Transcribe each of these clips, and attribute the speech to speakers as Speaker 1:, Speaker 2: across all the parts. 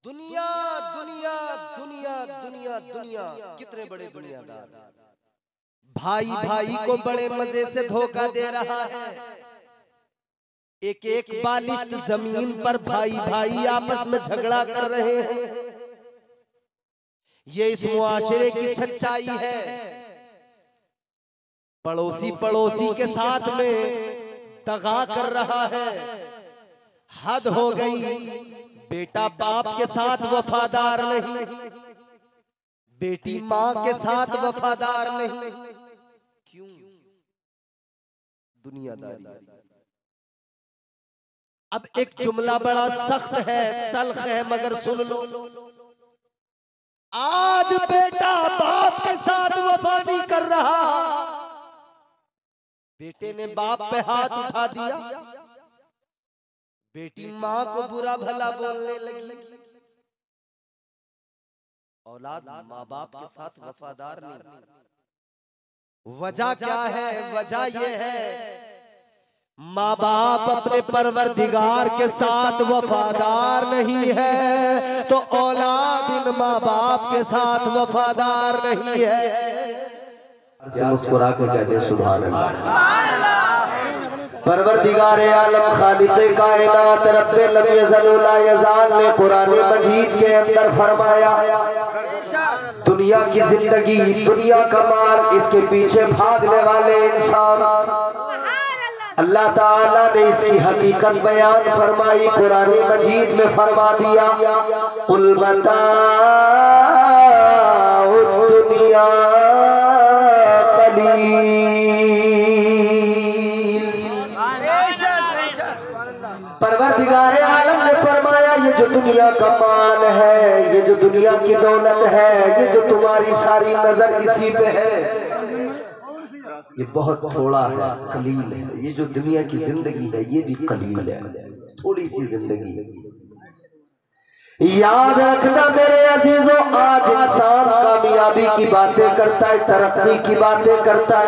Speaker 1: दुनिया दुनिया दुनिया दुनिया दुनिया, कितने बड़े दुनियादार। भाई भाई को बड़े मजे से धोखा दे रहा है। एक एक बालिश्त जमीन पर भाई भाई आपस में झगड़ा कर रहे हैं। ये इस मुआशरे की सच्चाई है। पड़ोसी पड़ोसी के साथ में दगा कर रहा है। हद हो गई। बेटा बाप के साथ वफादार नहीं, बेटी माँ के साथ वफादार नहीं। क्यों? दुनियादारी। अब एक जुमला बड़ा सख्त है, तल्ख है, मगर सुन लो। आज बेटा बाप के साथ वफा नहीं कर रहा। बेटे ने बाप पे हाथ उठा दिया, बेटी माँ को बुरा भला बोलने लगी। औलाद माँ बाप के साथ वफादार नहीं। वजह क्या है? वजह यह है, माँ बाप अपने परवरदिगार के साथ वफादार नहीं है, तो औलाद इन माँ बाप के साथ वफादार नहीं है।
Speaker 2: मुस्कुरा कर कहते सुभान अल्लाह। परवरदिगारे आलम खालिक़े कायनात रब्बे लम यज़ल व ला यज़ाल ने कुरान मजीद के अंदर फरमाया, दुनिया की जिंदगी, दुनिया का माल, इसके पीछे भागने वाले इंसान, अल्लाह ताला ने इसकी हकीकत बयान फरमाई, कुरान मजीद में फरमा दिया, कुल बताओ दुनिया परवरदिगारे आलम ने फरमाया, ये जो दुनिया का माल है, ये जो दुनिया की दौलत है, ये जो तुम्हारी सारी नजर इसी पे है, ये बहुत थोड़ा है, कलील है। ये जो दुनिया की जिंदगी है, ये भी कलील है, थोड़ी सी जिंदगी है। याद रखना मेरे अजीजों, आज इंसान कामयाबी की बातें करता है, तरक्की की बातें करता है।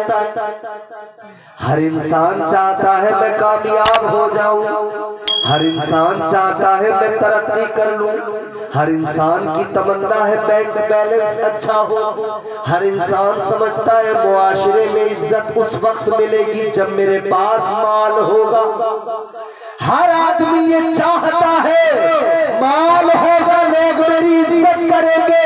Speaker 2: हर इंसान चाहता है मैं कामयाब हो जाऊं, हर इंसान चाहता है मैं तरक्की कर लूं, हर इंसान की तमन्ना है बैंक बैलेंस अच्छा हो, हर इंसान समझता है मुआशरे में इज्जत उस वक्त मिलेगी जब मेरे पास माल होगा। हर आदमी ये चाहता है माल होगा लोग मेरी इज्जत करेंगे,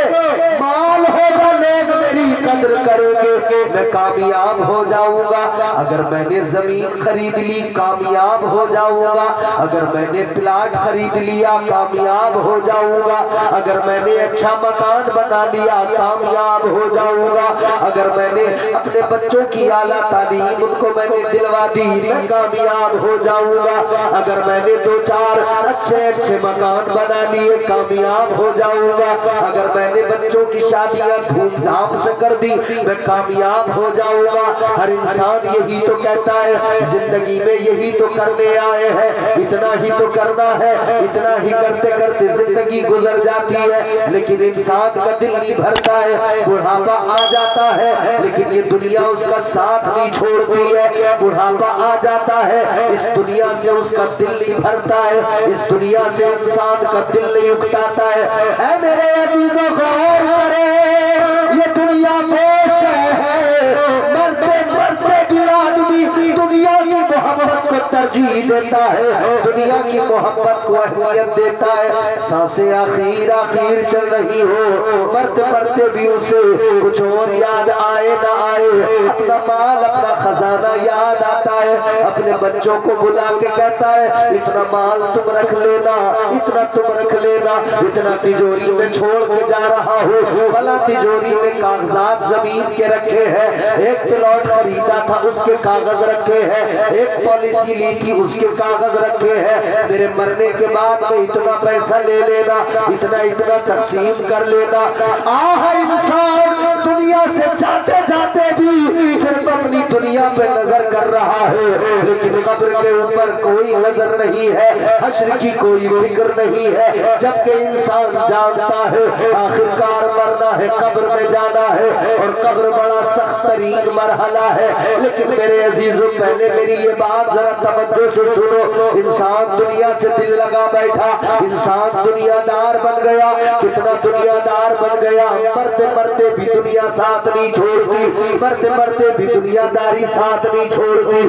Speaker 2: माल होगा लोग मेरी कद्र करेंगे, मैं कामयाब हो जाऊंगा। अगर मैंने जमीन खरीद ली कामयाब हो जाऊंगा, अगर मैंने प्लाट खरीद लिया कामयाब हो जाऊंगा, अगर मैंने अच्छा मकान बना लिया कामयाब हो जाऊंगा, अगर मैंने अपने बच्चों की आला तालीम उनको मैंने दिलवा दी मैं कामयाब हो जाऊंगा, अगर मैंने दो चार अच्छे अच्छे मकान बना लिए कामयाब हो जाऊंगा, अगर मैंने बच्चों की शादियां धूमधाम से कर दी मैं कामयाब हो जाऊंगा। हर इंसान यही तो कहता है, जिंदगी में यही तो करने आए हैं, इतना ही तो करना है, इतना ही करते करते जिंदगी गुजर जाती है, लेकिन इंसान का दिल नहीं भरता है। बुढ़ापा आ जाता है लेकिन ये दुनिया उसका साथ नहीं छोड़ती है, बुढ़ापा आ जाता है इस दुनिया से उसका दिल नहीं भरता है, इस दुनिया से इंसान का दिल नहीं उकताता है। ऐ मेरे अजीजों गौर करें, ये दुनिया पेश है, मरते मरते भी आदमी दुनिया की मोहब्बत को तरजीह देता है, दुनिया की मोहब्बत को अहमियत देता है। सांसें आखिर आखिर चल रही हो, मरते मरते भी उसे कुछ और याद आए ना आए, अपना माल अपना खजाना याद आता है, अपने बच्चों को बुला के कहता है इतना माल तुम रख लेना, इतना तुम रख लेना, इतना तिजोरी में छोड़ के जा रहा हूँ, भला तिजोरी में कागजात जमीन के रखे हैं, एक प्लॉट खरीदा था उसके कागज रखे हैं, एक पॉलिसी ली थी उसके कागज रखे हैं, मेरे मरने के बाद में इतना पैसा ले लेना, इतना इतना तकसीम कर लेना। आह इंसान दुनिया से जाते जाते भी सिर्फ अपनी दुनिया पे नजर कर रहा है, लेकिन कब्र के ऊपर कोई नजर नहीं है, हश्र की कोई फिक्र नहीं है। जबकि इंसान जानता है आखिरकार मरना है, कब्र में जाना है, और कब्र बड़ा सख्त तरीन मरहला है। लेकिन मेरे अजीजों, पहले मेरी ये बात जरा तवज्जो से सुनो। इंसान दुनिया से दिल लगा बैठा, इंसान दुनियादार बन गया। कितना दुनियादार बन गया, मरते मरते भी दुनिया साथ नहीं छोड़ती, मरते मरते भी दुनियादारी साथ नहीं छोड़ती।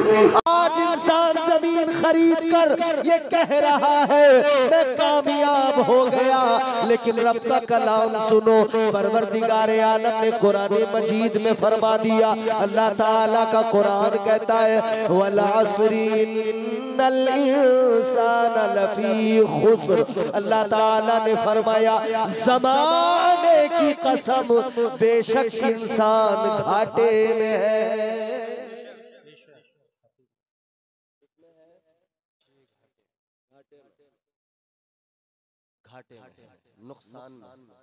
Speaker 1: आज इंसान जमीन खरीद कर ये कह रहा है मैं कामयाब हो गया, लेकिन रब का कलाम सुनो। परवरदिगारे आलम ने कुरान मजीद में फरमा दिया, अल्लाह ताला का कुरान कहता है वल अस्री इन्नल इंसान लफी खुस्र। अल्लाह ताला ने फरमाया ज़माने की कसम, बेशक इंसान घाटे में है। घाटे नुकसान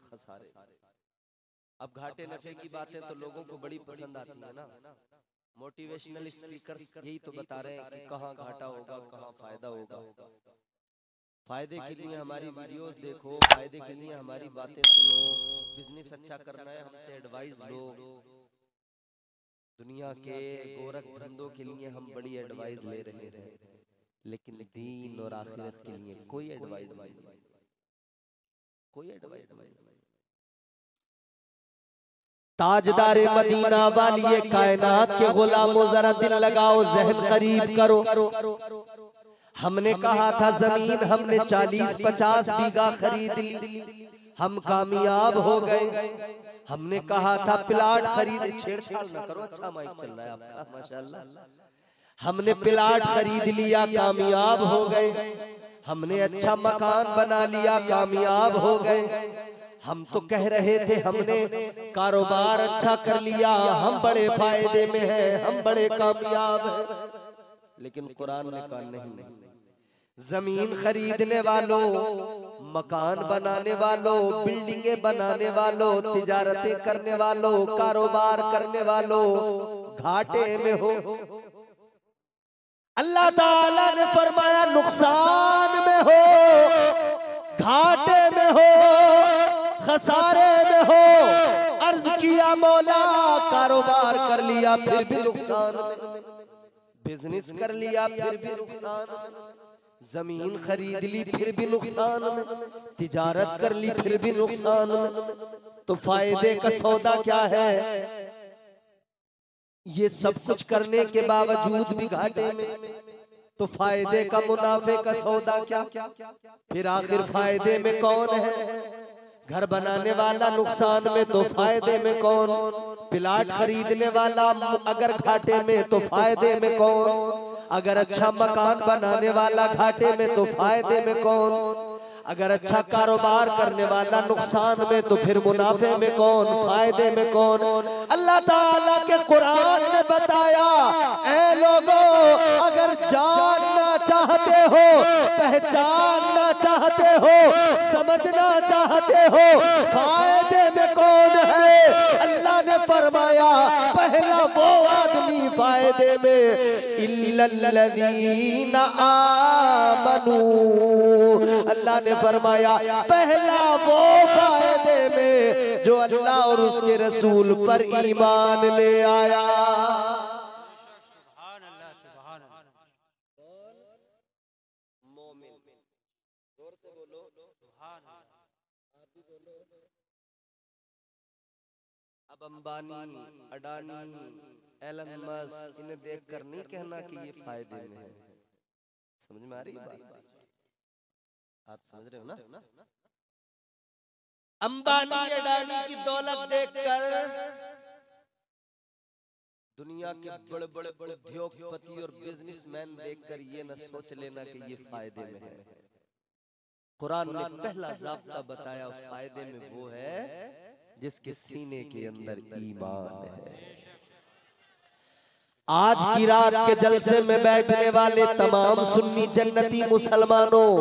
Speaker 1: खसारे। अब घाटे नफे की बातें तो लोगों को बड़ी पसंद आती है ना। मोटिवेशनल स्पीकर यही तो बता रहे हैं कि कहाँ घाटा होगा, कहाँ फायदा होगा। फायदे के लिए हमारी वीडियोस देखो, फायदे के लिए हमारी बातें सुनो। बिजनेस अच्छा करना है हमसे एडवाइस लो। दुनिया के गोरख धंधों के लिए हम बड़ी एडवाइस ले रहे हैं, लेकिन दीन और आखिरत के लिए कोई एडवाइस नहीं, कोई एडवाइस नहीं। ताजदारे मदीना वाली कायनात के गुलामों, जरा दिल लगाओ, जहन करीब करो। हमने कहा था जमीन हमने 40-50 बीघा खरीद ली, हम कामयाब हो गए। हमने कहा था प्लाट खरीद, छेड़छाड़ ना करो, अच्छा माइक चल रहा है आपका माशाल्लाह। हमने प्लाट खरीद लिया, कामयाब हो गए। हमने अच्छा मकान बना लिया, कामयाब हो गए। हम तो कह रहे थे हमने कारोबार अच्छा कर लिया, हम बड़े फायदे में हैं, हम बड़े कामयाब हैं। लेकिन कुरान ने कहा नहीं, जमीन खरीदने वालों, मकान बनाने वालों, बिल्डिंगें बनाने वालों, तिजारतें करने वालों, कारोबार करने वालों, घाटे में हो। अल्लाह ताला ने फरमाया नुकसान में हो, घाटे में हो, खसारे में हो। अर्ज किया मौला कारोबार कर लिया फिर भी नुकसान में, बिजनेस कर लिया फिर भी नुकसान में, जमीन खरीद ली फिर भी नुकसान में, तिजारत कर ली फिर भी नुकसान में। तो फायदे का सौदा क्या है? ये सब कुछ करने के बावजूद भी घाटे में, तो फायदे का मुनाफे का सौदा क्या? फिर आखिर फायदे में कौन है? घर बनाने वाला नुकसान में तो फायदे में कौन? प्लाट खरीदने वाला अगर घाटे में तो फायदे में कौन? अगर अच्छा मकान बनाने वाला घाटे में तो फायदे में कौन? अगर अच्छा कारोबार करने वाला नुकसान में तो फिर मुनाफे में कौन, फायदे में कौन? अल्लाह ताला के कुरान ने बताया, ऐ लोगों अगर जानना चाहते हो, पहचानना चाहते हो, समझना चाहते हो फायदे में कौन है, अल्लाह ने फरमाया पहला वो आदमी फायदे में, इल्लल्लज़ीना आमनू। अल्लाह ने फरमाया पहला वो फायदे में जो अल्लाह और उसके रसूल पर ईमान ले आया। सुभान अल्लाह, सुभान अल्लाह। मोमिन, जोर से बोलो सुभान अल्लाह। आप भी बोलो। अब अंबानी, अडानी, एलन मस्क, इन्हें देखकर नहीं कहना कि ये फायदे में है। समझ में आ रही बात? आप समझ रहे हो ना? अंबानी अडानी की दौलत देखकर दुनिया के बड़े बड़े उद्योगपति और बिजनेसमैन देखकर ये न सोच लेना कि ये फायदे में है। कुरान ने पहला ज़ाब्ता बताया, फायदे में वो है जिसके सीने के अंदर ईमान है। आज की रात के जलसे में बैठने वाले तमाम सुन्नी जन्नती मुसलमानों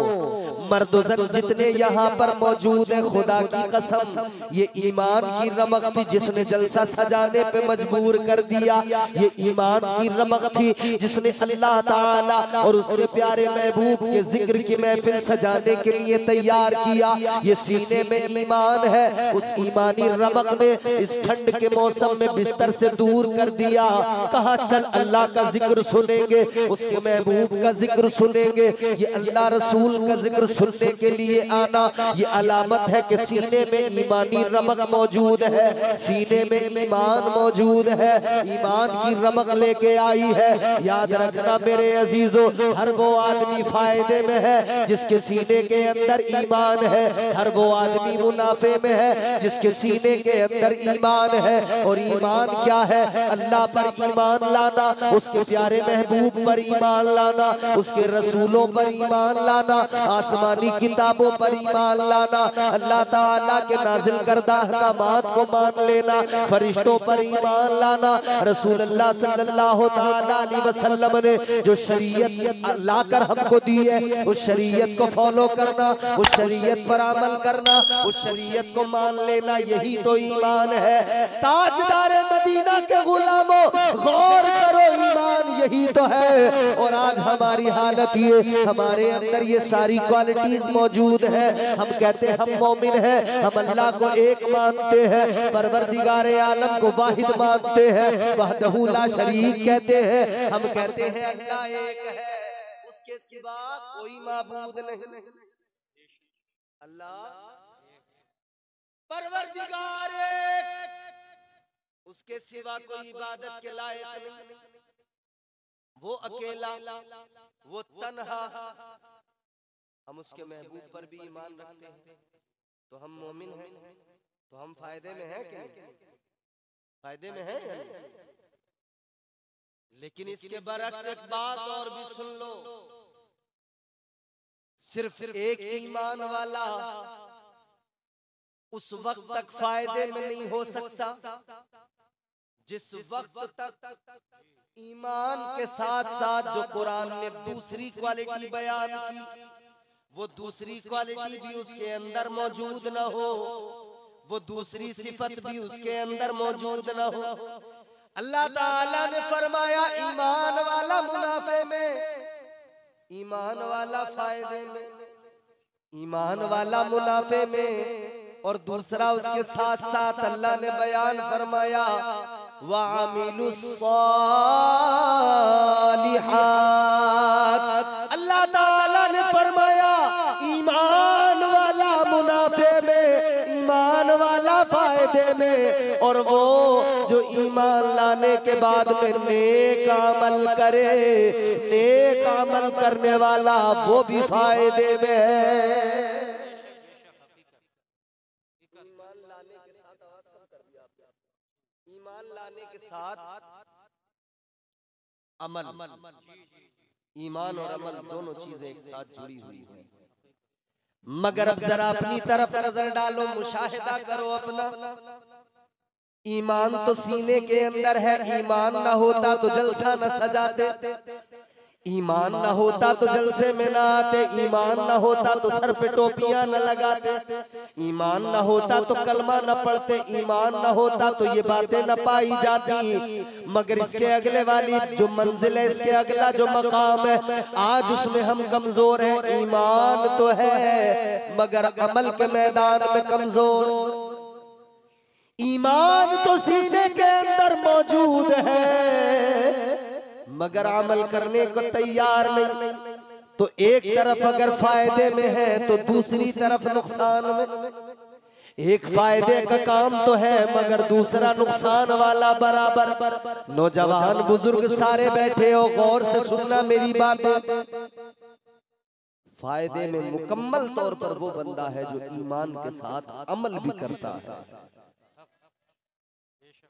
Speaker 1: मर्दो जन जितने यहाँ पर मौजूद हैं, खुदा की कसम ये ईमान की रमक थी जिसने जलसा सजाने पे मजबूर कर दिया। ये ईमान की रमक थी जिसने अल्लाह ताला और उसके प्यारे महबूब के जिक्र की महफिल सजाने के लिए तैयार किया। ये सीने में ईमान है, उस ईमानी रमक ने इस ठंड के मौसम में बिस्तर से दूर कर दिया। कहा चल अल्लाह का जिक्र सुनेंगे, उसके महबूब का जिक्र सुनेंगे। ये अल्लाह रसूल का जिक्र सुनने के लिए आना ये अलामत है कि सीने में ईमानी रमक मौजूद है, सीने में ईमान मौजूद है, ईमान की रमक लेके आई है। याद रखना मेरे अजीजों, हर वो आदमी फायदे में है जिसके सीने के अंदर ईमान है, हर वो आदमी मुनाफे में है जिसके सीने के अंदर ईमान है। और ईमान क्या है? अल्लाह पर ईमान लाना, उसके प्यारे महबूब पर ईमान लाना, उसके रसूलों पर ईमान लाना, आसमानी किताबों पर ईमान लाना, अल्लाह ताला के नाजिल करदा अहकामात को मान लेना, फरिश्तों पर ईमान लाना, रसूलुल्लाह सल्लल्लाहु ताला अलैहि वसल्लम ने जो शरीयत लाकर हमको दी है उस शरीयत को फॉलो करना, उस शरीयत पर अमल करना, उस शरीयत को मान लेना, यही तो ईमान है। ताजदार मदीना के गुलामों गौर करो, ईमान यही तो है। और आज हमारी हालत ये, हमारे अंदर ये सारी क्वालिटीज मौजूद है। हम कहते हैं हम मोमिन हैं, हम अल्लाह को एक मानते हैं, परवरदिगारे आलम को वाहिद मानते हैं, वहदहू ला शरीक कहते हैं। हम कहते हैं अल्लाह एक है, उसके सिवा कोई माबूद नहीं। अल्लाह परवरदिगार एक, उसके सिवा कोई इबादत के लायक नहीं। वो अकेला, वो तन्हा। हम उसके महबूब पर भी ईमान रखते हैं तो हम मोमिन हैं, तो हम फायदे में हैं कि नहीं? फायदे में हैं या नहीं? लेकिन इसके बरक्स एक बात और भी सुन लो, सिर्फ एक ईमान वाला उस वक्त तक फायदे में नहीं हो सकता जिस वक्त तक ईमान के साथ साथ जो कुरान ने दूसरी क्वालिटी बयान की वो दूसरी क्वालिटी भी उसके अंदर मौजूद न हो, वो दूसरी सिफत भी उसके अंदर मौजूद न हो। अल्लाह ताला ने फरमाया ईमान वाला मुनाफे में, ईमान वाला फायदे में, ईमान वाला मुनाफे में। और दूसरा उसके साथ साथ अल्लाह ने बयान फरमाया वअमिलुस सालिहात। अल्लाह ताला ने फरमाया ईमान वाला मुनाफे में, ईमान वाला फायदे में। और वो जो ईमान लाने के बाद में नेक अमल करे, नेक अमल करने वाला वो भी फायदे में है। ईमान लाने के साथ अमल, ईमान और अमल दोनों चीजें एक साथ जुड़ी हुई है। मगर अब जरा अपनी तरफ नजर डालो, मुशाहिदा करो अपना। ईमान तो सीने के अंदर है, ईमान ना होता तो जलसा न सजाते, ईमान ना होता तो जलसे में ना आते, ईमान ना होता तो सर पे टोपियां न लगाते, ईमान ना होता तो कलमा न पढ़ते, ईमान ना होता तो ये बातें न पाई जाती। मगर इसके अगले वाली जो मंजिल है, इसके अगला जो मकाम है, आज उसमें हम कमजोर हैं। ईमान तो है मगर अमल के मैदान में कमजोर। ईमान तो सीने के अंदर मौजूद है मगर अमल करने को तैयार नहीं। तो एक तरफ अगर फायदे में है तो दूसरी तरफ नुकसान में। एक फायदे का काम तो है मगर दूसरा नुकसान वाला बराबर। नौजवान बुजुर्ग सारे बैठे हो, गौर से सुनना मेरी बातें। फायदे में मुकम्मल तौर पर वो बंदा है जो ईमान के साथ अमल भी करता है।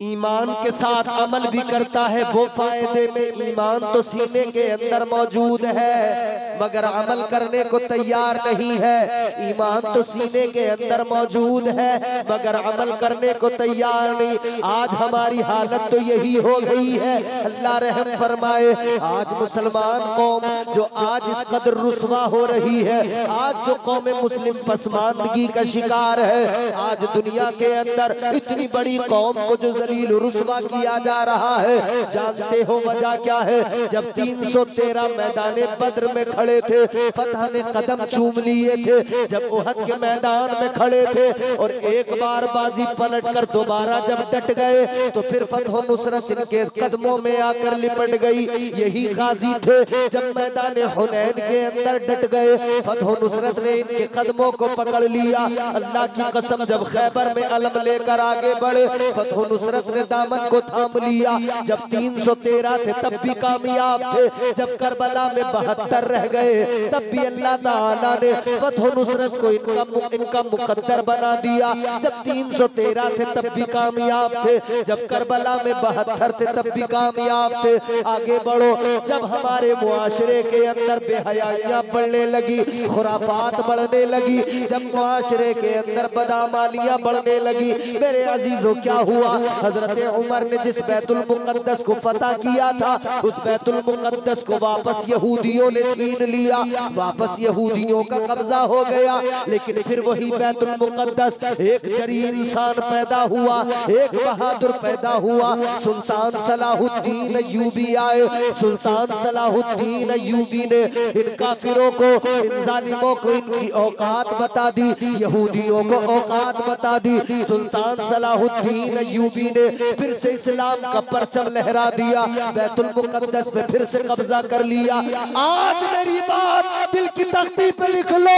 Speaker 1: ईमान के साथ अमल भी करता है, वो फायदे में ईमान तो सीने के अंदर मौजूद है मगर अमल करने को तैयार नहीं है। ईमान तो सीने के अंदर मौजूद है मगर अमल करने को तैयार नहीं। आज हमारी हालत तो यही हो गई है, अल्लाह रहम फरमाए। आज मुसलमान कौम जो आज इस कदर रुस्वा हो रही है, आज जो कौम मुस्लिम पसमानदगी का शिकार है, आज दुनिया के अंदर इतनी बड़ी कौम को जो जलील रुस्वा किया जा रहा है, जानते हो वजह क्या है? जब 313 मैदाने बद्र में खड़े थे, फतह ने कदम चूम लिए थे। जब उहद के मैदान में खड़े थे और एक बार बाजी पलटकर दोबारा जब डट गए तो फिर फतह नुसरत इनके कदमों में आकर लिपट गई। यही गाजी थे जब मैदान हुनैन के अंदर डट गए, फतह नुसरत ने इनके कदमों को पकड़ लिया। अल्लाह की कसम, जब खैबर में अलम लेकर आगे बढ़े, फतह नुसरत ने दामन को थाम लिया। जब 313 थे तब भी कामयाब थे, जब करबला में 72 रह गए तब भी अल्लाह ताला ने फतह नुसरत को इनका मुकद्दर बना दिया। जब 313 थे तब भी कामयाब थे, जब करबला में 72 थे तब भी कामयाब थे। आगे बढ़ो, जब हमारे मुआशरे के अंदर बेहयाइयां बढ़ने लगी, खुराफात बढ़ने लगी, जब मुआशरे के अंदर बदामालियां बढ़ने लगी, मेरे अजीजों क्या हुआ? हजरत उमर ने जिस बैतुल मुकद्दस को फतह किया था, उस बैतुल मुकद्दस को वापस यहूदियों ने छीन लिया, वापस यहूदियों का कब्जा हो गया। लेकिन फिर वही बैतुल मुकद्दस, एक जरी इंसान पैदा हुआ, एक बहादुर पैदा हुआ, सुल्तान सलाहुद्दीन अय्यूबी आए। सुल्तान सलाहुद्दीन अय्यूबी ने इन काफिरों को, इन जालिमों को इनकी औकात बता दी, यहूदियों को औकात बता दी। सुल्तान सलाहुद्दीन अय्यूबी ने फिर से इस्लाम का परचम लहरा दिया, बैतुल मुकद्दस पे फिर से कब्जा कर लिया। आज मेरी बात दिल की तख्ती पे लिख लो,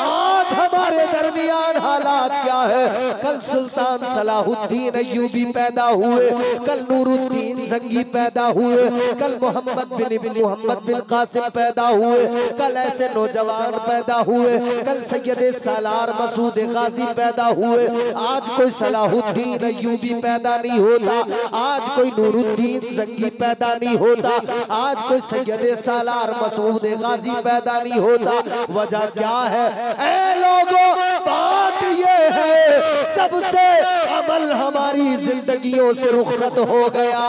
Speaker 1: आज हमारे दरमियान हालात क्या है? कल सुल्तान सलाहुद्दीन अय्यूबी पैदा हुए, कल नूरुद्दीन जंगी पैदा हुए, कल मोहम्मद बिन कासिम पैदा हुए, कल ऐसे नौजवान पैदा हुए, कल सैयद सालार मसूद गाजी पैदा हुए। आज कोई सलाहुद्दीन अय्यूबी पैदा नहीं होता, आज कोई नूरुद्दीन जंगी पैदा नहीं होता, आज कोई सैयद सालार मसूद गाजी पैदा नहीं होता। वजह क्या है? ऐ लोगों, बात ये है, जब से अमल हमारी जिंदगियों से रुखसत हो गया,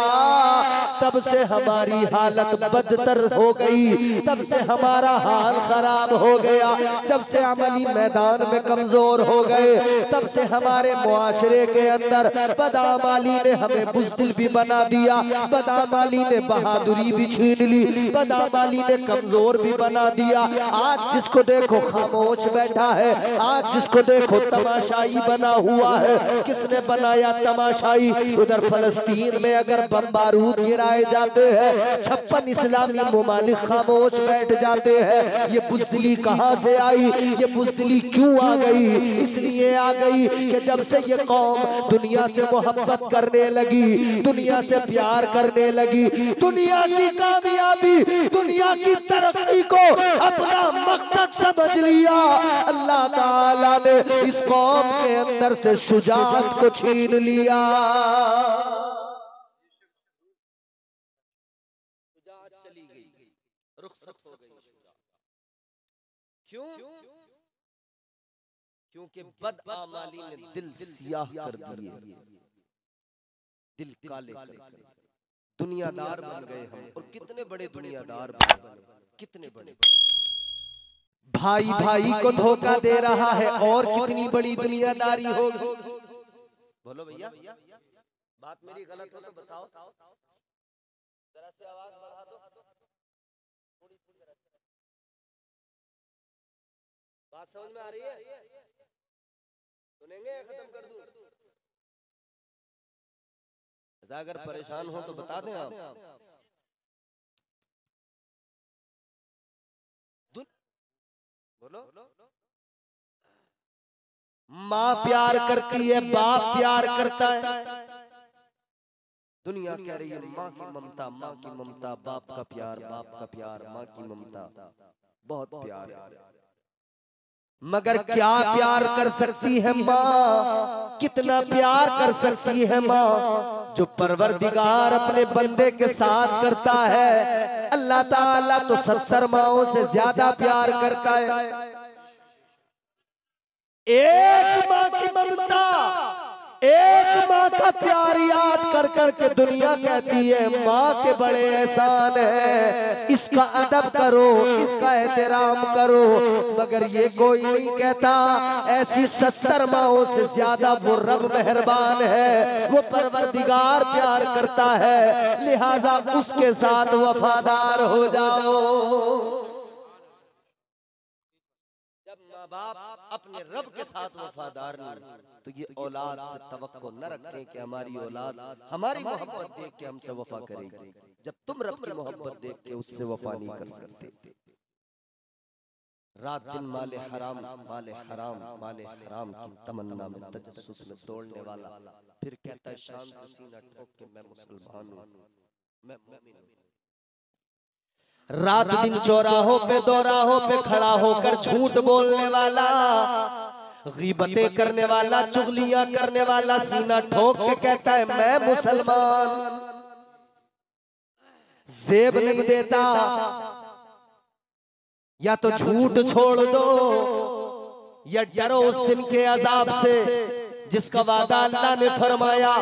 Speaker 1: तब से हमारी हालत बदतर हो गई, तब से हमारा हाल खराब हो गया। जब से अमली मैदान में कमजोर हो गए, तब से हमारे मुआशरे के अंदर बदामाली ने हमें बुज़दिल भी बना दिया, बदामाली ने बहादुरी भी छीन ली, बदामाली ने कमजोर भी बना दिया। आज जिसको देखो खामोश बैठा है, आज जिसको देखो तमाशाई बना हुआ है। किसने बनाया तमाशाई? उधर फलस्तीन में अगर बम बारूद गिराए जाते हैं, 56 इस्लामी मुमालिक खामोश बैठ जाते हैं। ये बुज़दिली कहाँ से आई? ये बुज़दिली क्यों आ गई? इसलिए आ गई कि जब से ये कौम दुनिया से मोहब्बत करने लगी, दुनिया से प्यार करने लगी, दुनिया की कामयाबी, दुनिया की तरक्की को अपना मकसद समझ लिया, अल्लाह ताला ने इस कौम के अंदर से शुजाअत को छीन लिया। शुजाअत चली गई, रुखसत हो गई। क्यों? क्योंकि बदआमाली ने दिल सियाह कर दिए, दिल काले कर दिए, दुनियादार बन गए हम। और कितने बड़े दुनियादार बन गए, कितने बड़े। भाई भाई को धोखा दे रहा है और कितनी बड़ी दुनियादारी होगी। बोलो भैया, बात मेरी गलत हो तो बताओ, जरा से आवाज बढ़ा दो, थोड़ी बात समझ में आ रही है? सुनेंगे? खत्म कर दूं? अगर परेशान हो तो बता दें आप। बोलो। माँ प्यार करती है, बाप प्यार करता है। दुनिया कह रही है माँ की ममता, माँ की ममता, बाप का प्यार, बाप का प्यार, माँ की ममता, बहुत प्यार है। मगर क्या प्यार कर सकती है माँ? कितना प्यार कर सकती है माँ? जो परवरदिगार अपने बंदे के साथ करता है, अल्लाह ताला तो 70 माओं से ज्यादा प्यार करता है। एक माँ की ममता, एक माँ का प्यार याद कर कर के दुनिया कहती है माँ के बड़े एहसान है, इसका अदब करो, इसका एहतराम करो। मगर ये कोई नहीं कहता ऐसी 70 माओं से ज्यादा वो रब मेहरबान है, वो परवरदिगार प्यार करता है, लिहाजा उसके साथ वफादार हो जाओ। जब माँ बाप अपने रब के साथ वफादार नहीं तो ये औलाद से तवक्को न रखें कि हमारी औलाद हमारी मोहब्बत देख के हमसे वफा करेगी। जब तुम रब की मोहब्बत देख के उससे वफा नहीं कर सकते। रात दिन माले हराम माले हराम माले हराम की तमन्ना में तजस्सुस में दौड़ने वाला फिर कहता है शान से सीना ठोक के मैं मुसलमान हूं, मैं मुमिन हूं। रात दिन चौराहों पे दोराहों पे खड़ा होकर झूठ बोलने वाला, गीबतें करने वाला, चुगलियां करने वाला सीना ठोक के कहता है मैं मुसलमान। जेब नहीं देता, या तो झूठ छोड़ दो या डरो उस दिन के अजाब से जिसका वादा अल्लाह ने फरमाया।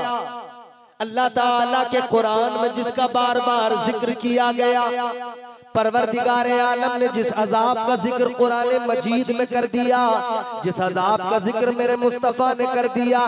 Speaker 1: अल्लाह ताला के कुरान में जिसका बार बार जिक्र किया गया, परवरदिगार आलम ने जिस अजाब का जिक्र कुरान मजीद में कर दिया, जिस अजाब का जिक्र मेरे मुस्तफा ने कर दिया,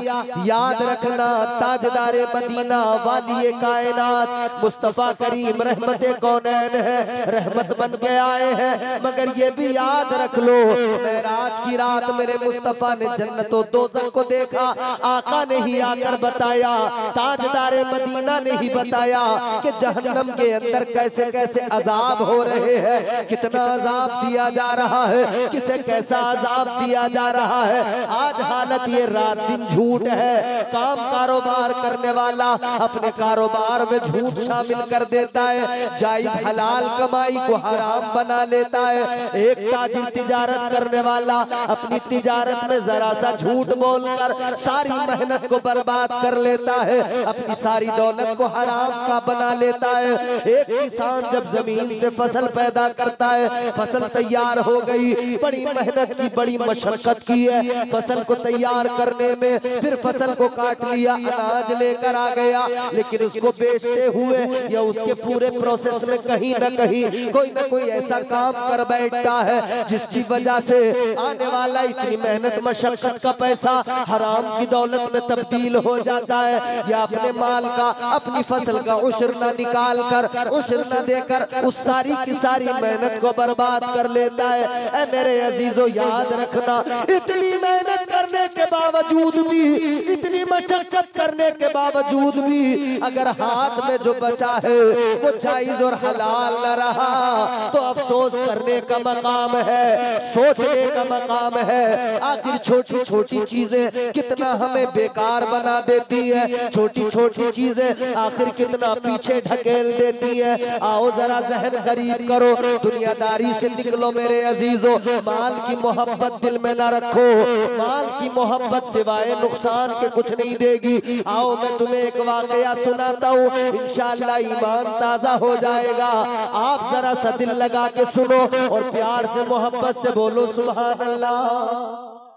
Speaker 1: याद रखना ताजदारे मदीना वाली कायनात मुस्तफा करीम रहमत कौनैन है, रहमत बन के आए हैं। मगर ये भी याद रख लो मेराज की रात मेरे मुस्तफा ने जन्नत और दोज़ख को देखा, आका ने ही आकर बताया, ताजदारे मदीना ने ही बताया कि जहन्नम के अंदर कैसे कैसे अजाब हो रहे हैं, कितना अजाब दिया जा रहा है, किसे कैसा अजाब दिया जा रहा है। आज हालत ये रात दिन झूठ है, काम कारोबार करने वाला अपने कारोबार में झूठ शामिल कर देता है, जायज हलाल कमाई को हराम बना लेता है। एक ताजिर तिजारत करने वाला अपनी तिजारत में जरा सा झूठ बोलकर सारी मेहनत को बर्बाद कर लेता है, अपनी सारी दौलत को हराम का बना लेता है। एक किसान जब जमीन से फसल पैदा करता है, फसल तैयार हो गई, बड़ी मेहनत की बड़ी मशक्कत की है फसल को तैयार करने में, फिर फसल को काट लिया, अनाज लेकर आ गया, लेकिन उसको बेचते हुए या उसके पूरे प्रोसेस में कहीं ना कहीं कोई ना कोई ऐसा काम कर बैठता है जिसकी वजह से आने वाला इतनी मेहनत मशक्कत का पैसा हराम की दौलत में तब्दील हो जाता है, या अपने माल का अपनी फसल का उश्र न निकाल कर उश्र न देकर उस सारी की सारी मेहनत को बर्बाद कर लेता है। ऐ मेरे अजीजों याद रखना, इतनी मेहनत करने के बावजूद भी, इतनी मशक्कत करने के बावजूद भी अगर हाथ में जो बचा है वो जायज और हलाल न रहा तो अफसोस करने का मकाम है, सोचने का मकाम है। आखिर छोटी छोटी चीजें कितना हमें बेकार बना देती है, छोटी छोटी चीजें आखिर कितना पीछे ढकेल देती है। आओ जरा जहन करीब करो, दुनियादारी से निकलो मेरे अजीजों, माल की मोहब्बत दिल में ना रखो, माल की मोहब्बत सिवाय नुकसान के कुछ नहीं देगी। आओ मैं तुम्हें एक वाकया सुनाता हूँ, इंशाअल्लाह ईमान ताजा हो जाएगा। आप जरा सा दिल लगा के सुनो और प्यार से मोहब्बत से बोलो सुभान अल्लाह।